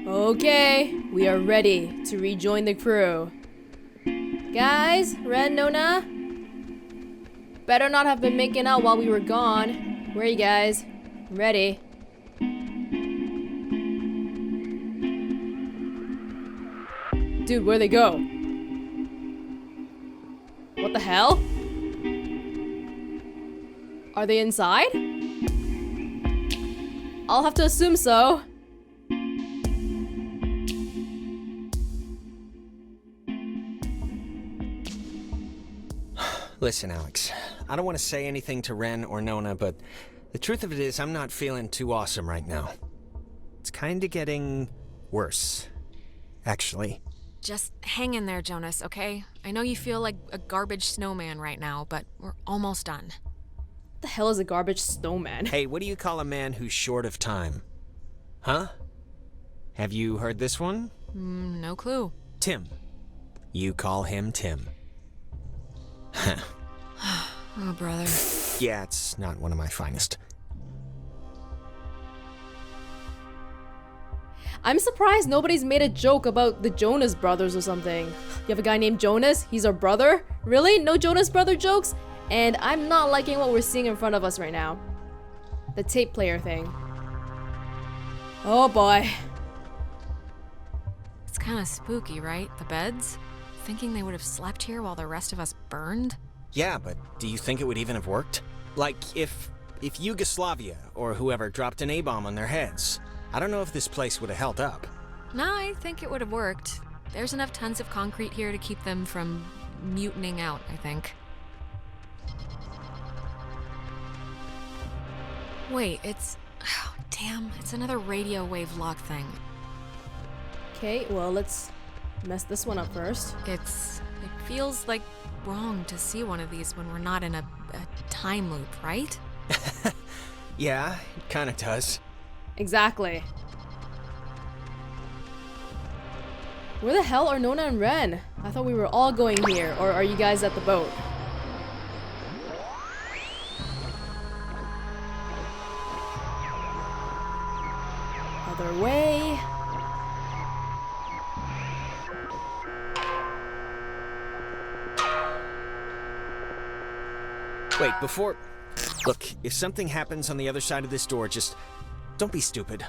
Okay, we are ready to rejoin the crew. Guys, Ren, Nona? Better not have been making out while we were gone. Where are you guys? Ready. Dude, where'd they go? What the hell? Are they inside? I'll have to assume so. Listen, Alex, I don't want to say anything to Ren or Nona, but the truth of it is I'm not feeling too awesome right now. It's kinda getting worse, actually. Just hang in there, Jonas, okay? I know you feel like a garbage snowman right now, but we're almost done. What the hell is a garbage snowman? Hey, what do you call a man who's short of time? Huh? Have you heard this one? No clue. Tim. You call him Tim. Oh, brother. Yeah, it's not one of my finest. I'm surprised nobody's made a joke about the Jonas brothers or something. You have a guy named Jonas? He's our brother? Really? No Jonas brother jokes? And I'm not liking what we're seeing in front of us right now. The tape player thing. Oh boy. It's kind of spooky, right? The beds? Thinking they would have slept here while the rest of us burned? Yeah, but do you think it would even have worked? Like, if Yugoslavia or whoever dropped an A-bomb on their heads, I don't know if this place would have held up. No, I think it would have worked. There's enough tons of concrete here to keep them from mutinying out, I think. Wait, it's... Oh, damn, it's another radio wave lock thing. Okay, well, let's mess this one up first. It feels like wrong to see one of these when we're not in a time loop, right? Yeah, it kinda does. Exactly. Where the hell are Nona and Ren? I thought we were all going here, or are you guys at the boat? Other way. Wait, before... Look, if something happens on the other side of this door, just... don't be stupid.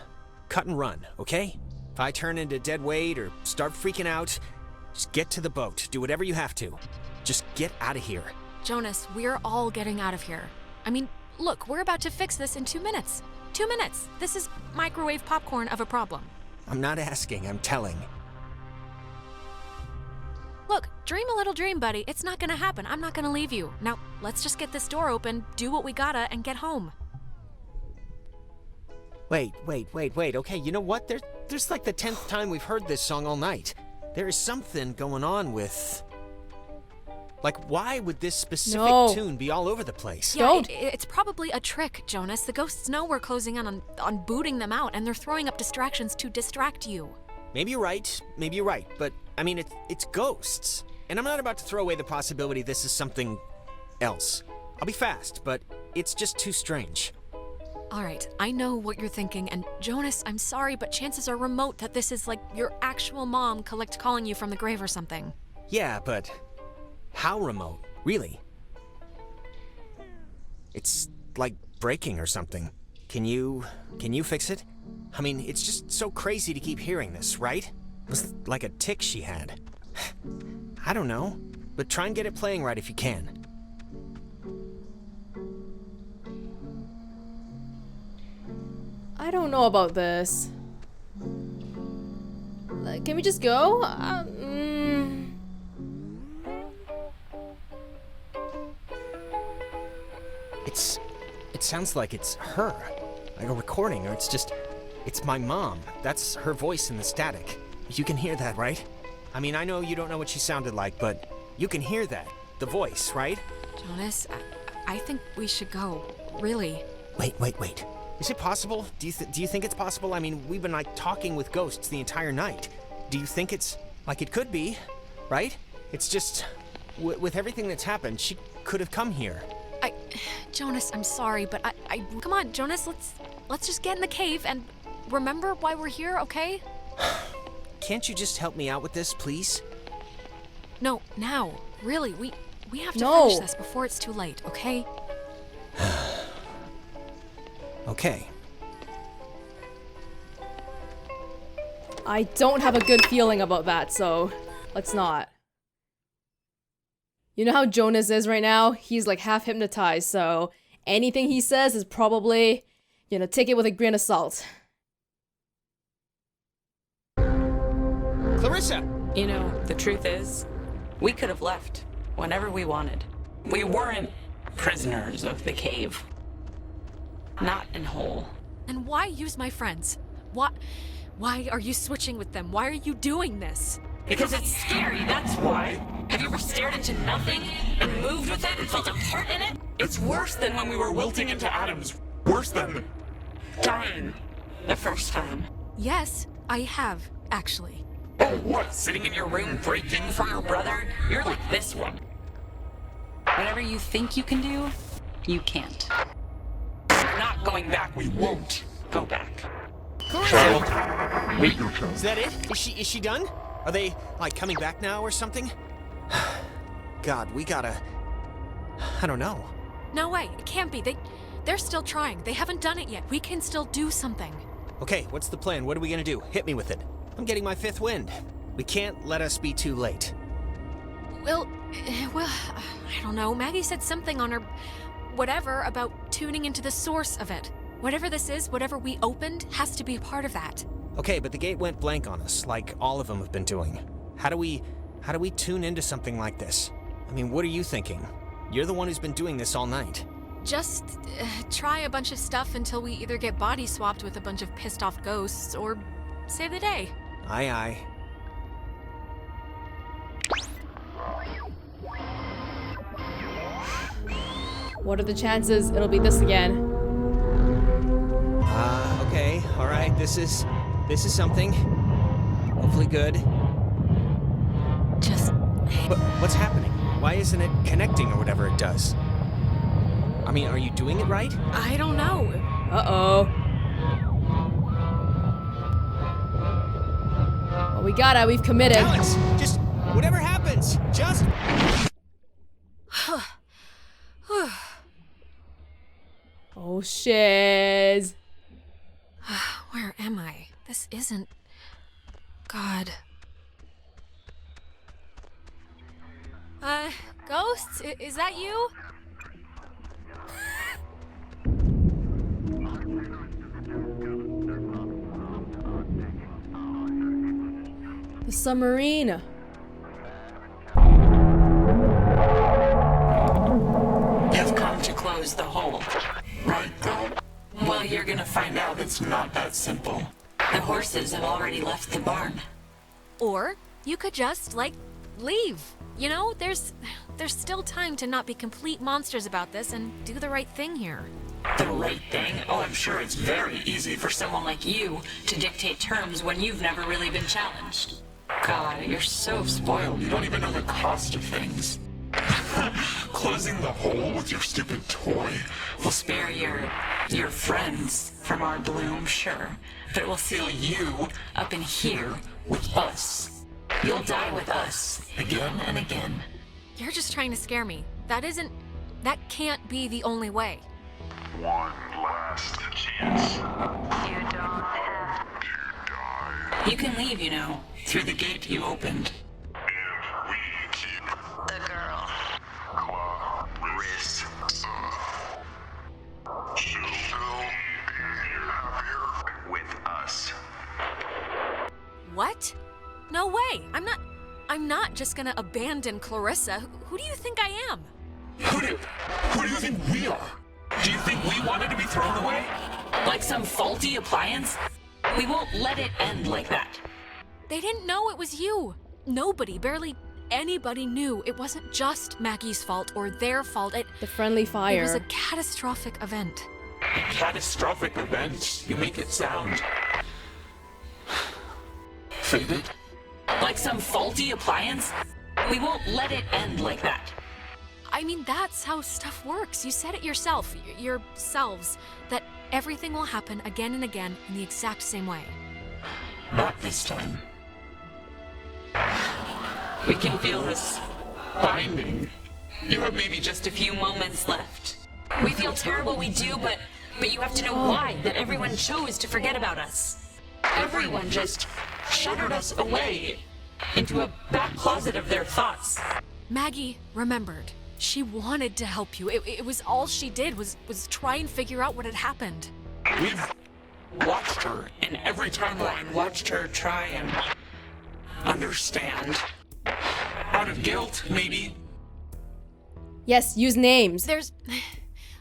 Cut and run, okay? If I turn into dead weight or start freaking out, just get to the boat. Do whatever you have to. Just get out of here. Jonas, we're all getting out of here. I mean, look, we're about to fix this in 2 minutes. 2 minutes. This is microwave popcorn of a problem. I'm not asking, I'm telling. Look, dream a little dream, buddy. It's not gonna happen. I'm not gonna leave you. Now, let's just get this door open, do what we gotta, and get home. Wait. Okay, you know what? There's like the 10th time we've heard this song all night. There is something going on with... Like, why would this specific tune be all over the place? Yeah, it's probably a trick, Jonas. The ghosts know we're closing in on booting them out, and they're throwing up distractions to distract you. Maybe you're right, but, I mean, it's ghosts. And I'm not about to throw away the possibility this is something else. I'll be fast, but it's just too strange. All right, I know what you're thinking, and Jonas, I'm sorry, but chances are remote that this is like your actual mom calling you from the grave or something. Yeah, but how remote? Really? It's like breaking or something. Can you fix it? I mean, it's just so crazy to keep hearing this, right? It was like a tick she had. I don't know, but try and get it playing right if you can. I don't know about this. Can we just go? It sounds like it's her. Like a recording, or it's my mom. That's her voice in the static. You can hear that, right? I mean, I know you don't know what she sounded like, but you can hear that. The voice, right? Jonas, I think we should go. Really. Wait. Is it possible? Do you think it's possible? I mean, we've been like talking with ghosts the entire night. Do you think it's like it could be, right? It's just with everything that's happened, she could have come here. Jonas, I'm sorry, but I come on, Jonas, let's just get in the cave and remember why we're here, okay? Can't you just help me out with this, please? No, now. Really, we have to No. finish this before it's too late, okay? Okay. I don't have a good feeling about that, so let's not. You know how Jonas is right now? He's like half hypnotized, so anything he says is probably, take it with a grain of salt. Clarissa! You know, the truth is, we could have left whenever we wanted. We weren't prisoners of the cave. Not in whole. And why use my friends? Why are you switching with them? Why are you doing this? Because it's scary, that's why. Have you ever stared into nothing and moved with it and felt a part in it? It's worse than when we were wilting into atoms. Worse than dying the first time. Yes, I have, actually. Oh, what? Sitting in your room breaking for your brother? You're like this one. Whatever you think you can do, you can't. We're not going back. We won't go back. Clarissa! Wait your turn. Is that it? Is she done? Are they, like, coming back now or something? God, we gotta... I don't know. No way, it can't be. They're still trying. They haven't done it yet. We can still do something. Okay, what's the plan? What are we gonna do? Hit me with it. I'm getting my fifth wind. We can't let us be too late. Well, I don't know. Maggie said something on her whatever about tuning into the source of it. Whatever this is, whatever we opened, has to be a part of that. Okay, but the gate went blank on us, like all of them have been doing. How do we tune into something like this? I mean, what are you thinking? You're the one who's been doing this all night. Just try a bunch of stuff until we either get body swapped with a bunch of pissed off ghosts or save the day. Aye, aye. What are the chances it'll be this again? Okay, alright, this is something. Hopefully good. Just... But what's happening? Why isn't it connecting or whatever it does? I mean, are you doing it right? I don't know. Uh-oh. Well, we got it. We've committed. Alex, just whatever happens, just... Oh, shiz. Where am I? This isn't... God. Ghosts? Is that you? The submarine. You've come to close the hole, right, girl? Well, you're gonna find out it's not that simple. The horses have already left the barn. Or you could just, leave. You know, there's still time to not be complete monsters about this and do the right thing here. The right thing? Oh, I'm sure it's very easy for someone like you to dictate terms when you've never really been challenged. God, you're so spoiled. You don't even know the cost of things. Closing the hole with your stupid toy will spare your friends from our bloom, sure. But it will seal you up in here with us. You'll die with us, again and again. You're just trying to scare me. That can't be the only way. One last chance. You don't have to die. You can leave, you know, through the gate you opened. If we keep The girl. Clarissa, she'll be happier with us. What? No way. I'm not just gonna abandon Clarissa. Who do you think I am? Who do you think we are? Do you think we wanted to be thrown away? Like some faulty appliance? We won't let it end like that. They didn't know it was you. Nobody, barely anybody knew it wasn't just Maggie's fault or their fault. The friendly fire. It was a catastrophic event. Catastrophic event? You make it sound... faded? Like some faulty appliance? We won't let it end like that. I mean, that's how stuff works. You said it yourself, yourselves, that everything will happen again and again in the exact same way. Not this time. We can feel this binding. You have maybe just a few moments left. We feel terrible, we do, but you have to know why, that everyone chose to forget about us. Everyone just shuttered us away into a back closet of their thoughts. Maggie remembered. She wanted to help you. It was all she did was try and figure out what had happened. We've watched her in every timeline, watched her try and understand. Out of guilt, maybe. Yes, use names.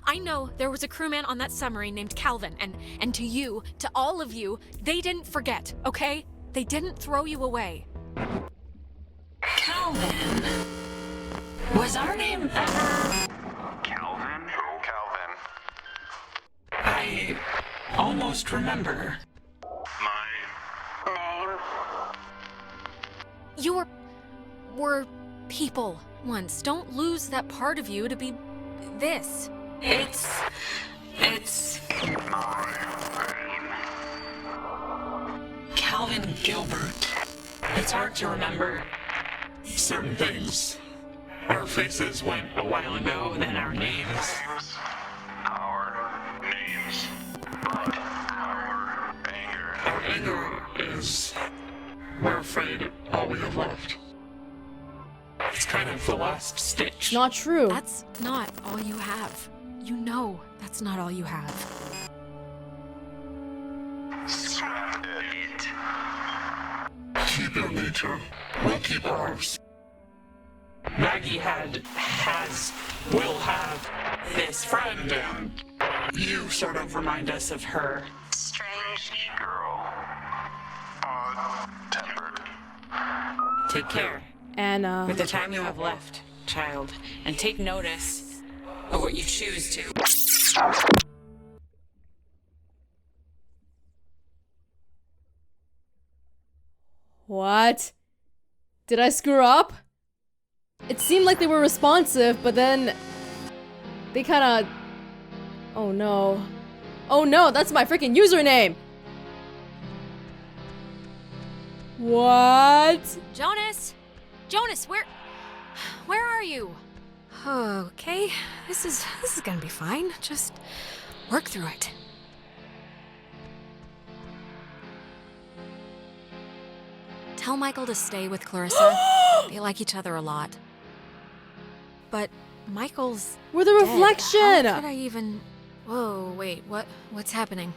I know there was a crewman on that submarine named Calvin, and to you, to all of you, they didn't forget, okay? They didn't throw you away. Calvin. Was our name ever... Calvin? Who? Calvin. I almost remember. My name? You were people once. Don't lose that part of you to be this. It's... My name. Calvin Gilbert. It's hard to remember certain things. Our faces went a while ago, then our names. Names. Our names. But our anger. Our anger is... We're afraid all we have left. It's kind of the last stitch. Not true. That's not all you have. You know that's not all you have. Scrap it. Keep your nature. We'll keep ours. Maggie has, will have this friend, and you sort of remind us of her. Strange girl. Odd-tempered. Take care Anna. with the time you have left, child, and take notice of what you choose to. What? Did I screw up? It seemed like they were responsive, but then they kinda... Oh no. Oh no, that's my freaking username! What? Jonas! Jonas, where are you? Okay, this is gonna be fine. Just work through it. Tell Michael to stay with Clarissa. They like each other a lot. But Michael's We're the dead. reflection! How could I even... Whoa, wait, what's happening?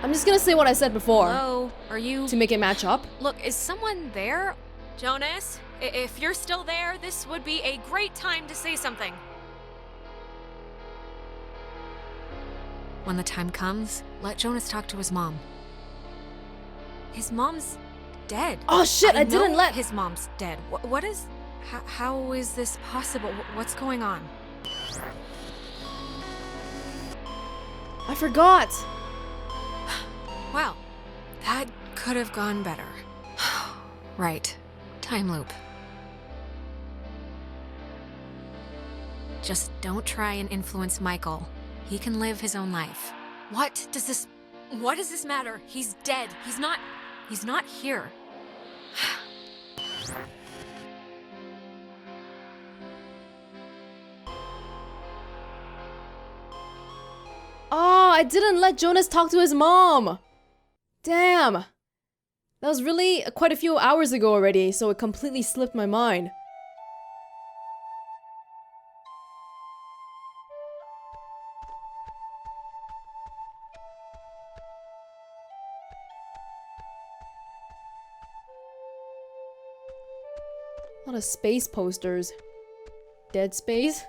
I'm just gonna say what I said before. Hello? Are you... To make it match up. Look, is someone there? Jonas, if you're still there, this would be a great time to say something. When the time comes, let Jonas talk to his mom. His mom's dead. Oh shit, I know didn't let... His mom's dead. What is... How is this possible? What's going on? I forgot. Well, that could have gone better. Right. Time loop. Just don't try and influence Michael. He can live his own life. What does this matter? He's dead. He's not here. Oh, I didn't let Jonas talk to his mom. Damn. That was really quite a few hours ago already, so it completely slipped my mind. A lot of space posters. Dead space?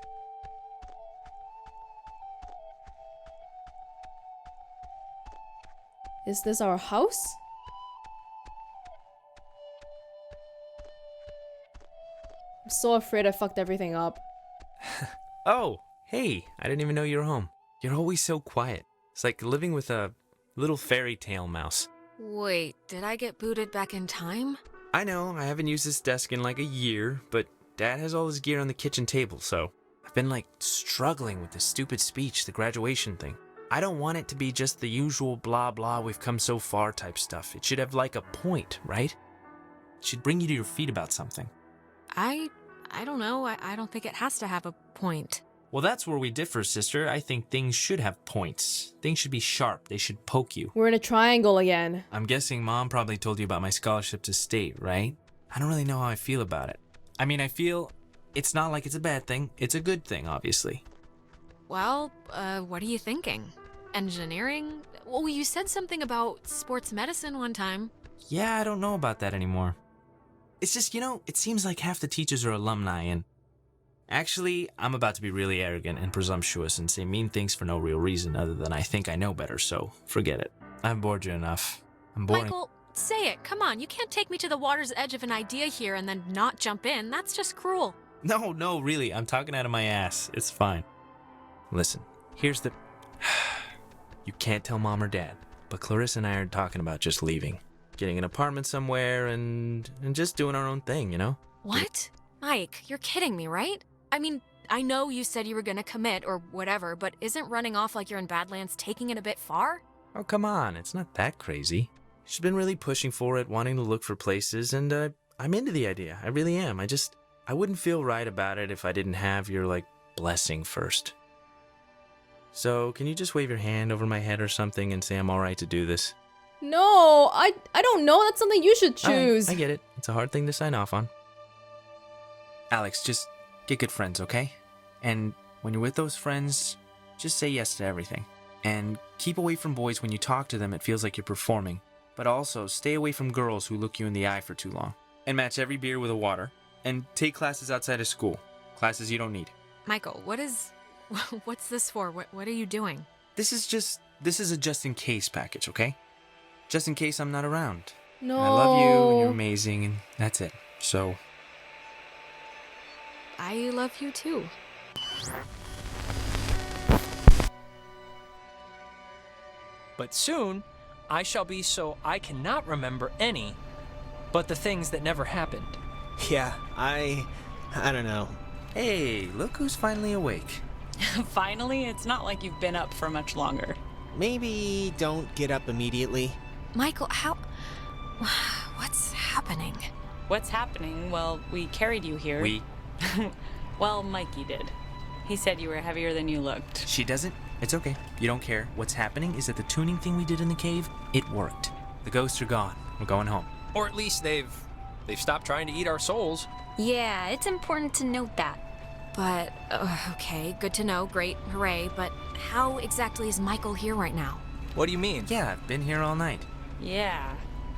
Is this our house? I'm so afraid I fucked everything up. Oh, hey, I didn't even know you were home. You're always so quiet. It's like living with a little fairy tale mouse. Wait, did I get booted back in time? I know, I haven't used this desk in like a year, but Dad has all his gear on the kitchen table, so I've been like struggling with this stupid speech, the graduation thing. I don't want it to be just the usual blah blah we've come so far type stuff. It should have like a point, right? It should bring you to your feet about something. I don't know. I don't think it has to have a point. Well, that's where we differ, sister. I think things should have points. Things should be sharp. They should poke you. We're in a triangle again. I'm guessing Mom probably told you about my scholarship to state, right? I don't really know how I feel about it. I mean, I feel it's not like it's a bad thing. It's a good thing, obviously. Well, what are you thinking? Engineering? Well, you said something about sports medicine one time. Yeah, I don't know about that anymore. It's just, it seems like half the teachers are alumni and... Actually, I'm about to be really arrogant and presumptuous and say mean things for no real reason other than I think I know better, so forget it. I've bored you enough. I'm boring. Michael, say it. Come on, you can't take me to the water's edge of an idea here and then not jump in. That's just cruel. No, really, I'm talking out of my ass. It's fine. Listen, here's the... You can't tell Mom or Dad, but Clarissa and I are talking about just leaving. Getting an apartment somewhere and just doing our own thing, What? Mike, you're kidding me, right? I mean, I know you said you were gonna commit or whatever, but isn't running off like you're in Badlands taking it a bit far? Oh, come on, it's not that crazy. She's been really pushing for it, wanting to look for places, and I'm into the idea. I really am. I wouldn't feel right about it if I didn't have your, blessing first. So, can you just wave your hand over my head or something and say I'm alright to do this? No, I don't know. That's something you should All right, choose. I get it. It's a hard thing to sign off on. Alex, just get good friends, okay? And when you're with those friends, just say yes to everything. And keep away from boys when you talk to them. It feels like you're performing. But also, stay away from girls who look you in the eye for too long. And match every beer with a water. And take classes outside of school. Classes you don't need. Michael, what's this for? What are you doing? This is a just-in-case package, okay? Just in case I'm not around. No. And I love you, and you're amazing, and that's it. So... I love you too. But soon, I shall be so I cannot remember any, but the things that never happened. Yeah, I don't know. Hey, look who's finally awake. Finally, it's not like you've been up for much longer. Maybe don't get up immediately. Michael, what's happening? What's happening? Well, we carried you here. We... Well, Mikey did. He said you were heavier than you looked. She doesn't. It's okay. You don't care. What's happening is that the tuning thing we did in the cave, it worked. The ghosts are gone. We're going home. Or at least they've stopped trying to eat our souls. Yeah, it's important to note that. But, okay, good to know, great, hooray, but how exactly is Michael here right now? What do you mean? Yeah, I've been here all night. Yeah.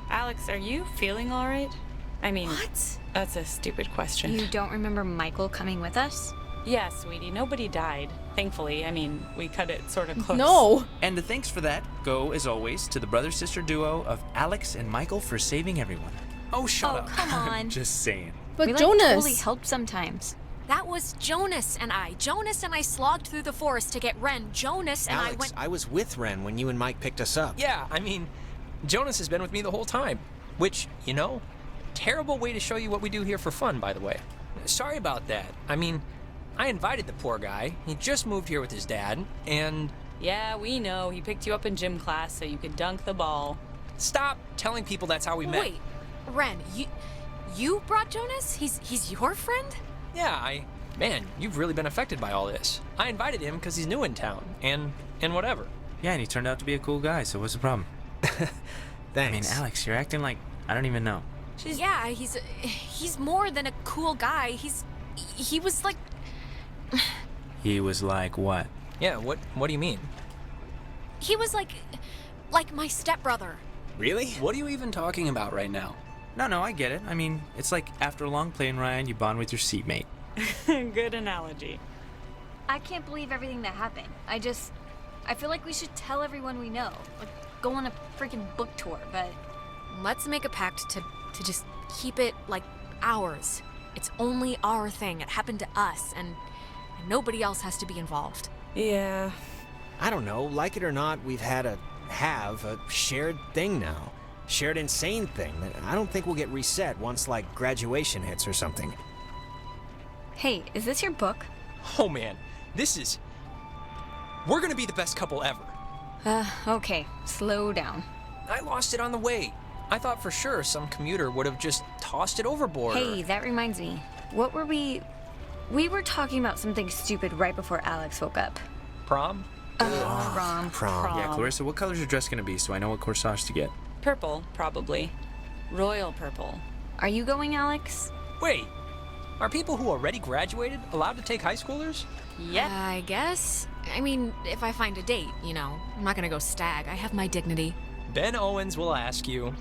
Alex, are you feeling all right? I mean, What? That's a stupid question. You don't remember Michael coming with us? Yeah, sweetie, nobody died. Thankfully, I mean, we cut it sort of close. No. And the thanks for that go, as always, to the brother-sister duo of Alex and Michael for saving everyone. Oh, shut Oh, up. come on. Just saying. But we Jonas. totally help sometimes. That was Jonas and I. Jonas and I slogged through the forest to get Ren. Jonas and Alex, I went... I was with Ren when you and Mike picked us up. Yeah, I mean, Jonas has been with me the whole time. Which, terrible way to show you what we do here for fun, by the way. Sorry about that. I mean, I invited the poor guy. He just moved here with his dad, and... Yeah, we know. He picked you up in gym class so you could dunk the ball. Stop telling people that's how we met. Wait, Ren, you brought Jonas? He's your friend? Yeah, Man, you've really been affected by all this. I invited him because he's new in town, and whatever. Yeah, and he turned out to be a cool guy, so what's the problem? Thanks. I mean, Alex, you're acting like... I don't even know. Yeah, he's more than a cool guy. He was like... He was like what? Yeah, what do you mean? He was like my stepbrother. Really? What are you even talking about right now? No, I get it. I mean, it's like after a long plane ride, you bond with your seatmate. Good analogy. I can't believe everything that happened. I feel like we should tell everyone we know. Like, go on a freaking book tour, but... Let's make a pact to just keep it, like, ours. It's only our thing. It happened to us, and nobody else has to be involved. Yeah. I don't know, like it or not, we've had a shared thing now. Shared insane thing that I don't think will get reset once, like, graduation hits or something. Hey, is this your book? Oh man, we're gonna be the best couple ever. Okay, slow down. I lost it on the way. I thought for sure some commuter would have just tossed it overboard. Hey, that reminds me. What were we... We were talking about something stupid right before Alex woke up. Prom? Prom. Yeah, Clarissa, what color's your dress gonna be so I know what corsage to get? Purple, probably. Royal purple. Are you going, Alex? Wait, are people who already graduated allowed to take high schoolers? Yep. I guess. I mean, if I find a date, you know. I'm not gonna go stag. I have my dignity. Ben Owens will ask you.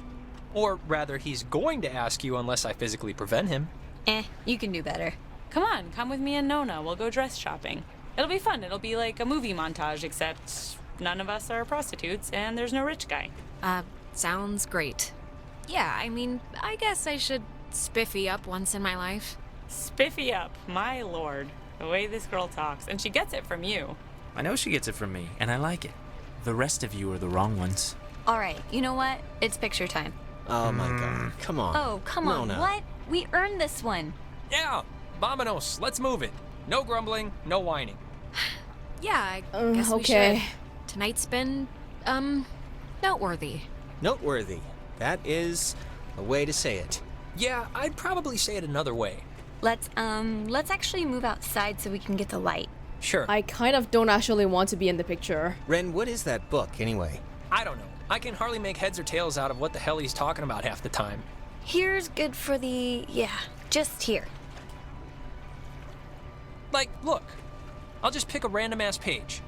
Or rather, he's going to ask you unless I physically prevent him. You can do better. Come on, come with me and Nona. We'll go dress shopping. It'll be fun. It'll be like a movie montage, except none of us are prostitutes and there's no rich guy. Sounds great. Yeah, I mean, I guess I should spiffy up once in my life. Spiffy up, my lord. The way this girl talks. And she gets it from you. I know she gets it from me, and I like it. The rest of you are the wrong ones. All right, you know what? It's picture time. Oh my god, come on. Oh, come on. Nona. What? We earned this one. Yeah, vamonos, let's move it. No grumbling, no whining. Yeah, I guess we okay. should. Tonight's been, noteworthy. Noteworthy. That is a way to say it. Yeah, I'd probably say it another way. Let's actually move outside so we can get the light. Sure. I kind of don't actually want to be in the picture. Ren, what is that book, anyway? I don't know. I can hardly make heads or tails out of what the hell he's talking about half the time. Here's good for the... yeah, just here. Like, look. I'll just pick a random-ass page.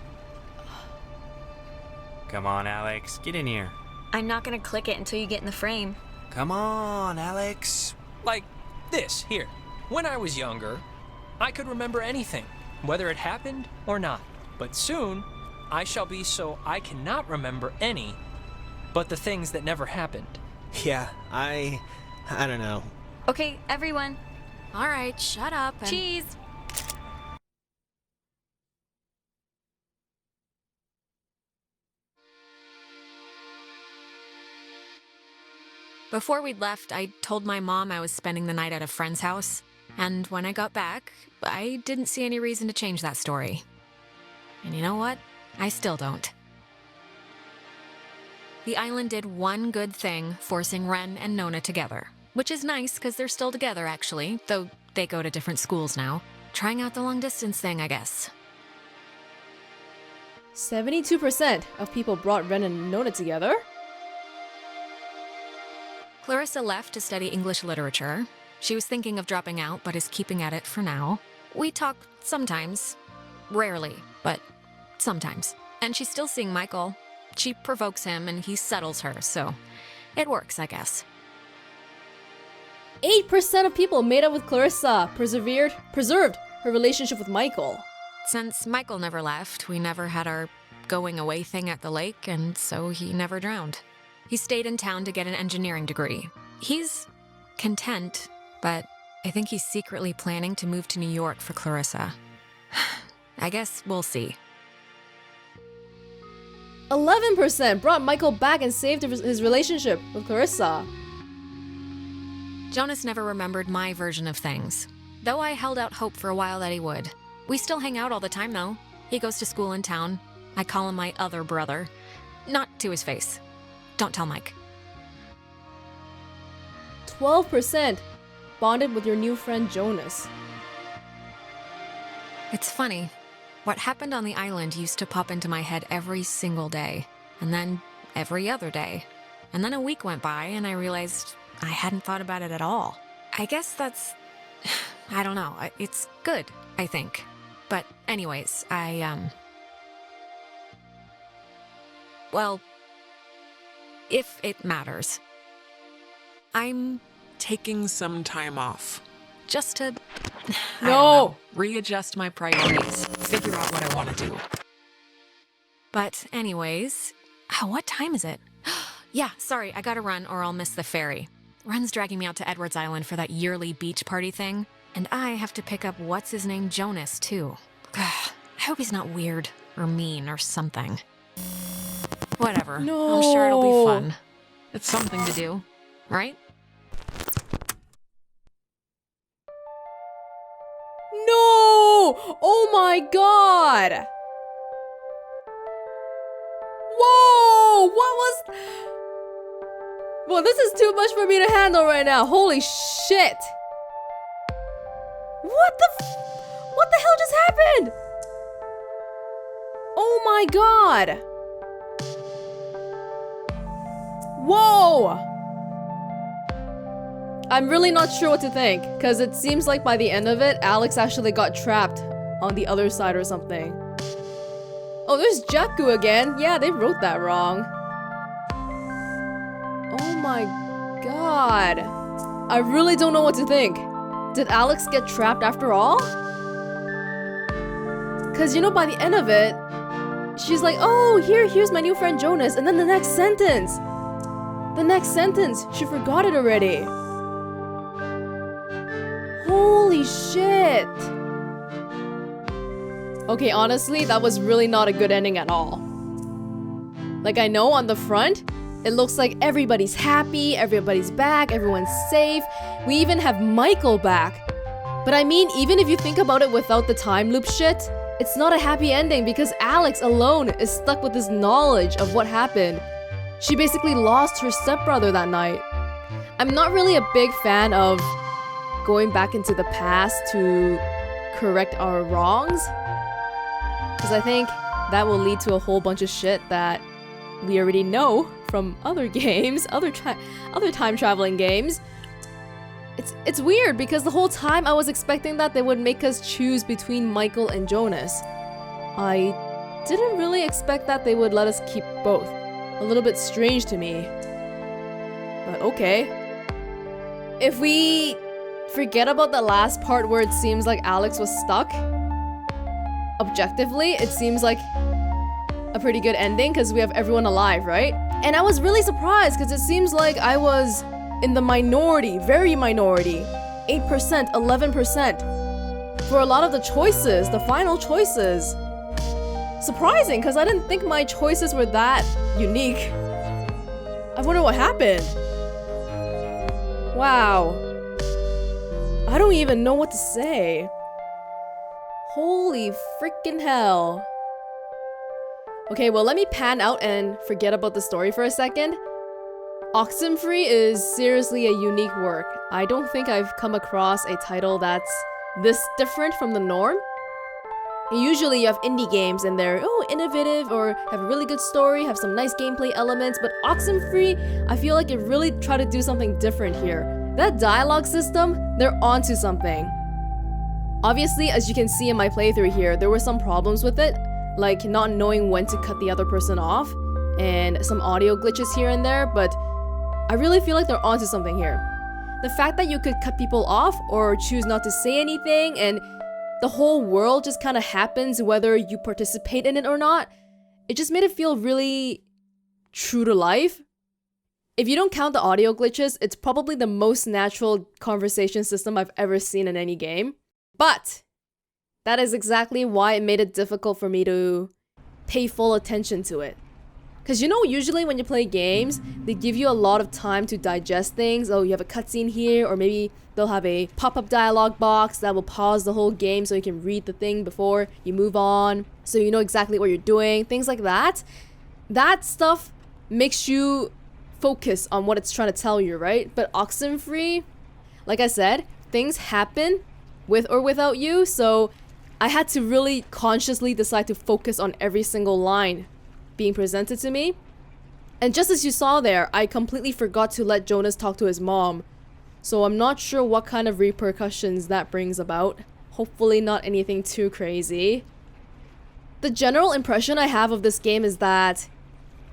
Come on, Alex, get in here. I'm not gonna click it until you get in the frame. Come on, Alex. Like, this, here. When I was younger, I could remember anything, whether it happened or not. But soon, I shall be so I cannot remember any but the things that never happened. Yeah, I don't know. Okay, everyone, All right, shut up and... cheese! Before we'd left, I told my mom I was spending the night at a friend's house. And when I got back, I didn't see any reason to change that story. And you know what? I still don't. The island did one good thing, forcing Ren and Nona together. Which is nice, because they're still together, actually, though they go to different schools now. Trying out the long-distance thing, I guess. 72% of people brought Ren and Nona together. Clarissa left to study English literature. She was thinking of dropping out, but is keeping at it for now. We talk sometimes. Rarely, but sometimes. And she's still seeing Michael. She provokes him, and he settles her, so it works, I guess. 8% of people made up with Clarissa, preserved her relationship with Michael. Since Michael never left, we never had our going away thing at the lake, and so he never drowned. He stayed in town to get an engineering degree. He's content, but I think he's secretly planning to move to New York for Clarissa. I guess we'll see. 11% brought Michael back and saved his relationship with Clarissa. Jonas never remembered my version of things, though I held out hope for a while that he would. We still hang out all the time, though. He goes to school in town. I call him my other brother. Not to his face. Don't tell Mike. 12% bonded with your new friend Jonas. It's funny. What happened on the island used to pop into my head every single day, and then every other day. And then a week went by, and I realized I hadn't thought about it at all. I guess that's... I don't know. It's good, I think. But anyways, well, if it matters, I'm taking some time off. just to... I No! don't know, readjust my priorities, figure out what I want to do. But anyways, what time is it? Yeah, sorry, I gotta run or I'll miss the ferry. Ren's dragging me out to Edwards Island for that yearly beach party thing, and I have to pick up what's-his-name Jonas, too. I hope he's not weird or mean or something. Whatever, I'm sure it'll be fun. It's something to do, right? No! Oh my god! Well, this is too much for me to handle right now. Holy shit. What the hell just happened? Oh my god. Whoa. I'm really not sure what to think, because it seems like by the end of it, Alex actually got trapped on the other side or something. Oh, there's Jakku again. Yeah, they wrote that wrong. Oh my god. I really don't know what to think. Did Alex get trapped after all? Because, you know, by the end of it, she's like, oh, here's my new friend Jonas. And then the next sentence, she forgot it already. Holy shit. Okay, honestly, that was really not a good ending at all. Like, I know on the front, it looks like everybody's happy, everybody's back, everyone's safe. We even have Michael back. But I mean, even if you think about it without the time loop shit, it's not a happy ending because Alex alone is stuck with this knowledge of what happened. She basically lost her stepbrother that night. I'm not really a big fan of going back into the past to correct our wrongs, because I think that will lead to a whole bunch of shit that we already know from other games, other time traveling games. It's weird because the whole time I was expecting that they would make us choose between Michael and Jonas. I didn't really expect that they would let us keep both. A little bit strange to me. But okay. If we forget about the last part where it seems like Alex was stuck, objectively, it seems like a pretty good ending because we have everyone alive, right? And I was really surprised because it seems like I was in the minority, very minority, 8%, 11%, for a lot of the choices, the final choices. Surprising, because I didn't think my choices were that unique. I wonder what happened. Wow. I don't even know what to say. Holy freaking hell. Okay, well, let me pan out and forget about the story for a second. Oxenfree is seriously a unique work. I don't think I've come across a title that's this different from the norm. Usually you have indie games and they're innovative or have a really good story, have some nice gameplay elements, but Oxenfree, I feel like it really tried to do something different here. That dialogue system, they're onto something. Obviously, as you can see in my playthrough here, there were some problems with it, like not knowing when to cut the other person off, and some audio glitches here and there, but I really feel like they're onto something here. The fact that you could cut people off or choose not to say anything, and the whole world just kind of happens whether you participate in it or not, it just made it feel really true to life. If you don't count the audio glitches, it's probably the most natural conversation system I've ever seen in any game. But that is exactly why it made it difficult for me to pay full attention to it. Because you know, usually when you play games, they give you a lot of time to digest things. Oh, you have a cutscene here, or maybe they'll have a pop-up dialogue box that will pause the whole game so you can read the thing before you move on, so you know exactly what you're doing, things like that. That stuff makes you focus on what it's trying to tell you, right? But Oxenfree, like I said, things happen with or without you, so I had to really consciously decide to focus on every single line being presented to me. And just as you saw there, I completely forgot to let Jonas talk to his mom. So I'm not sure what kind of repercussions that brings about. Hopefully not anything too crazy. The general impression I have of this game is that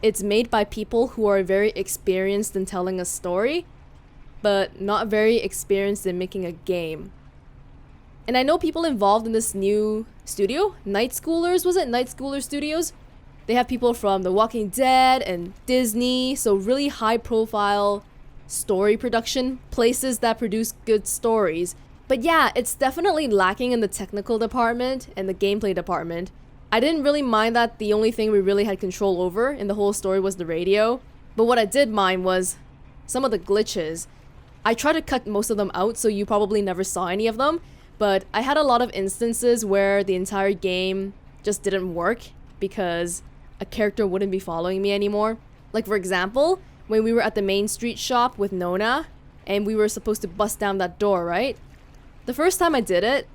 it's made by people who are very experienced in telling a story, but not very experienced in making a game. And I know people involved in this new studio, Night Schoolers, was it? Night Schooler Studios? They have people from The Walking Dead and Disney, so really high profile story production, places that produce good stories. But yeah, it's definitely lacking in the technical department and the gameplay department. I didn't really mind that the only thing we really had control over in the whole story was the radio. But what I did mind was some of the glitches. I tried to cut most of them out, so you probably never saw any of them. But I had a lot of instances where the entire game just didn't work because a character wouldn't be following me anymore. Like, for example, when we were at the Main Street shop with Nona, and we were supposed to bust down that door, right? The first time I did it,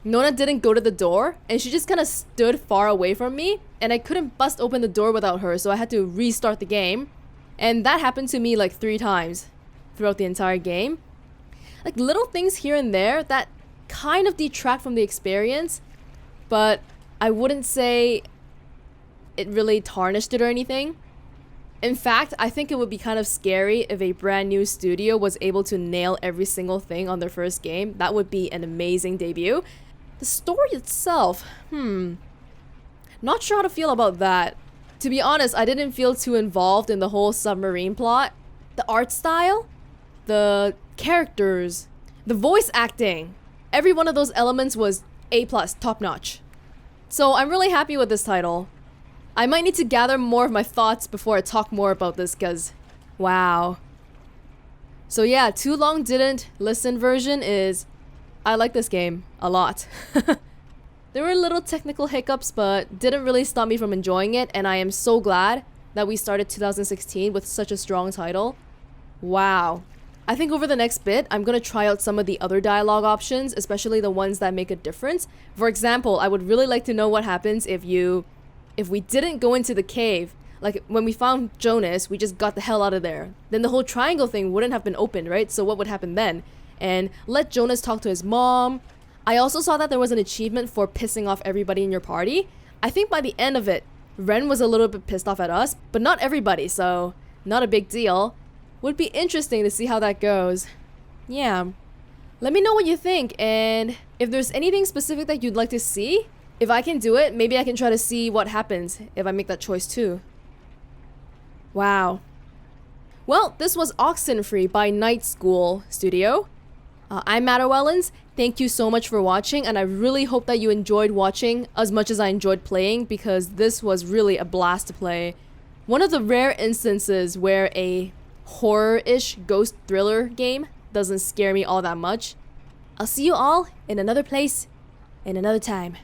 Nona didn't go to the door, and she just kind of stood far away from me, and I couldn't bust open the door without her, so I had to restart the game. And that happened to me like 3 times throughout the entire game. Like little things here and there that kind of detract from the experience, but I wouldn't say it really tarnished it or anything. In fact, I think it would be kind of scary if a brand new studio was able to nail every single thing on their first game. That would be an amazing debut. The story itself, not sure how to feel about that. To be honest, I didn't feel too involved in the whole submarine plot. The art style, the characters, the voice acting, every one of those elements was A+, top notch. So I'm really happy with this title. I might need to gather more of my thoughts before I talk more about this, cause wow. So yeah, Too Long Didn't Listen version is, I like this game a lot. There were little technical hiccups, but didn't really stop me from enjoying it, and I am so glad that we started 2016 with such a strong title. Wow. I think over the next bit, I'm gonna try out some of the other dialogue options, especially the ones that make a difference. For example, I would really like to know what happens if we didn't go into the cave. Like when we found Jonas, we just got the hell out of there. Then the whole triangle thing wouldn't have been opened, right? So what would happen then? And let Jonas talk to his mom. I also saw that there was an achievement for pissing off everybody in your party. I think by the end of it, Ren was a little bit pissed off at us, but not everybody, so not a big deal. Would be interesting to see how that goes. Yeah. Let me know what you think, and if there's anything specific that you'd like to see, if I can do it, maybe I can try to see what happens if I make that choice too. Wow. Well, this was Oxenfree by Night School Studio. I'm Matt Owellens. Thank you so much for watching, and I really hope that you enjoyed watching as much as I enjoyed playing, because this was really a blast to play. One of the rare instances where a horror-ish ghost thriller game doesn't scare me all that much. I'll see you all in another place, in another time.